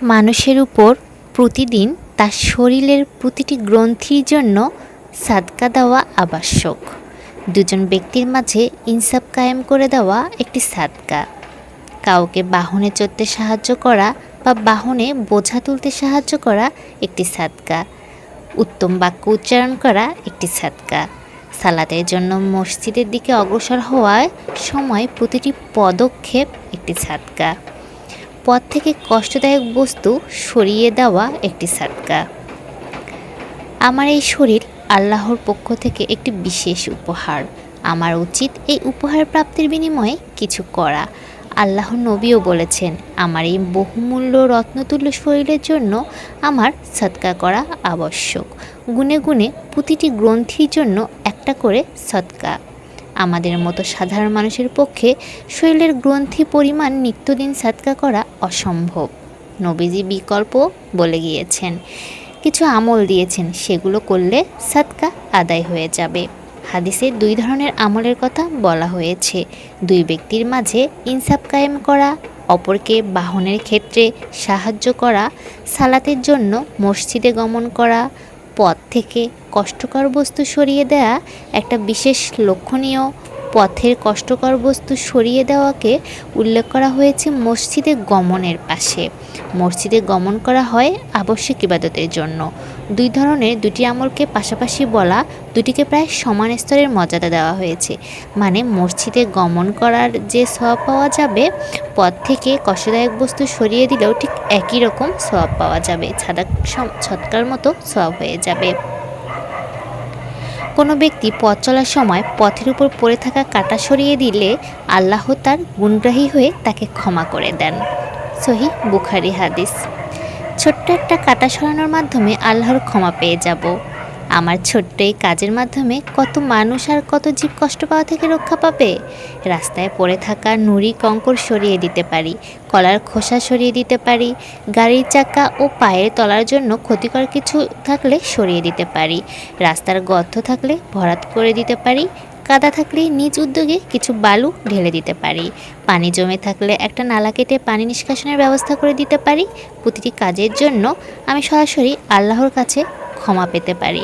মানুষের উপর প্রতিদিন তার শরীরের প্রতিটি গ্রন্থির জন্য সাদকা দেওয়া আবশ্যক। দুজন ব্যক্তির মাঝে ইনসাফ কায়েম করে দেওয়া একটি সাদকা। কাউকে বাহনে চড়তে সাহায্য করা বা বাহনে বোঝা তুলতে সাহায্য করা একটি সাদকা। উত্তম বাক্য উচ্চারণ করা একটি সাদকা। সালাতের জন্য মসজিদের দিকে অগ্রসর হওয়ার সময় প্রতিটি পদক্ষেপ একটি সাদকা। পথ থেকে কষ্টদায়ক বস্তু সরিয়ে দেওয়া একটি সাদকা। আমার এই শরীর আল্লাহর পক্ষ থেকে একটি বিশেষ উপহার। আমার উচিত এই উপহার প্রাপ্তির বিনিময়ে কিছু করা। আল্লাহর নবীও বলেছেন, আমার এই বহুমূল্য রত্নতুল্য শরীরের জন্য আমার সদকা করা আবশ্যক। গুনে গুনে প্রতিটি গ্রন্থির জন্য একটা করে সদকা। আমাদের মতো সাধারণ মানুষের পক্ষে শরীরের গ্রন্থি পরিমাণ নিত্যদিন সাদকা করা অসম্ভব। নবীজি বিকল্প বলে গিয়েছেন, কিছু আমল দিয়েছেন, সেগুলো করলে সাদকা আদায় হয়ে যাবে। হাদিসে দুই ধরনের আমলের কথা বলা হয়েছে। দুই ব্যক্তির মাঝে ইনসাফ কায়েম করা, অপরকে বাহনের ক্ষেত্রে সাহায্য করা, সালাতের জন্য মসজিদে গমন করা, পথ থেকে কষ্টকর বস্তু সরিয়ে দেয়া একটা বিশেষ লক্ষণীয়। পথের কষ্টকর বস্তু সরিয়ে দেওয়াকে উল্লেখ করা হয়েছে মসজিদে গমনের পাশে। মসজিদে গমন করা হয় আবশ্যক ইবাদতের জন্য। দুই ধরনের দুটি আমলকে পাশাপাশি বলা, দুটিকে প্রায় সমান স্তরের মর্যাদা দেওয়া হয়েছে। মানে মসজিদে গমন করার যে সওয়াব পাওয়া যাবে, পথ থেকে কষ্টদায়ক বস্তু সরিয়ে দিলেও ঠিক একই রকম সওয়াব পাওয়া যাবে, সৎকার মতো সওয়াব হয়ে যাবে। কোনো ব্যক্তি পথ চলার সময় পথের উপর পড়ে থাকা কাঁটা সরিয়ে দিলে আল্লাহ তার গুণগ্রাহী হয়ে তাকে ক্ষমা করে দেন। সহিহ বুখারী হাদিস। ছোট্ট একটা কাঁটা সরানোর মাধ্যমে আল্লাহর ক্ষমা পেয়ে যাব। আমার ছোট্ট এই কাজের মাধ্যমে কত মানুষ আর কত জীব কষ্ট পাওয়া থেকে রক্ষা পাবে। রাস্তায় পড়ে থাকা নুড়ি কঙ্কর সরিয়ে দিতে পারি, কলার খোসা সরিয়ে দিতে পারি, গাড়ির চাকা ও পায়ের তলার জন্য ক্ষতিকর কিছু থাকলে সরিয়ে দিতে পারি, রাস্তার গর্ত থাকলে ভরাট করে দিতে পারি, কাদা থাকলে নিজ উদ্যোগে কিছু বালু ঢেলে দিতে পারি, পানি জমে থাকলে একটা নালা কেটে পানি নিষ্কাশনের ব্যবস্থা করে দিতে পারি। প্রতিটি কাজের জন্য আমি সরাসরি আল্লাহর কাছে ক্ষমা পেতে পারি।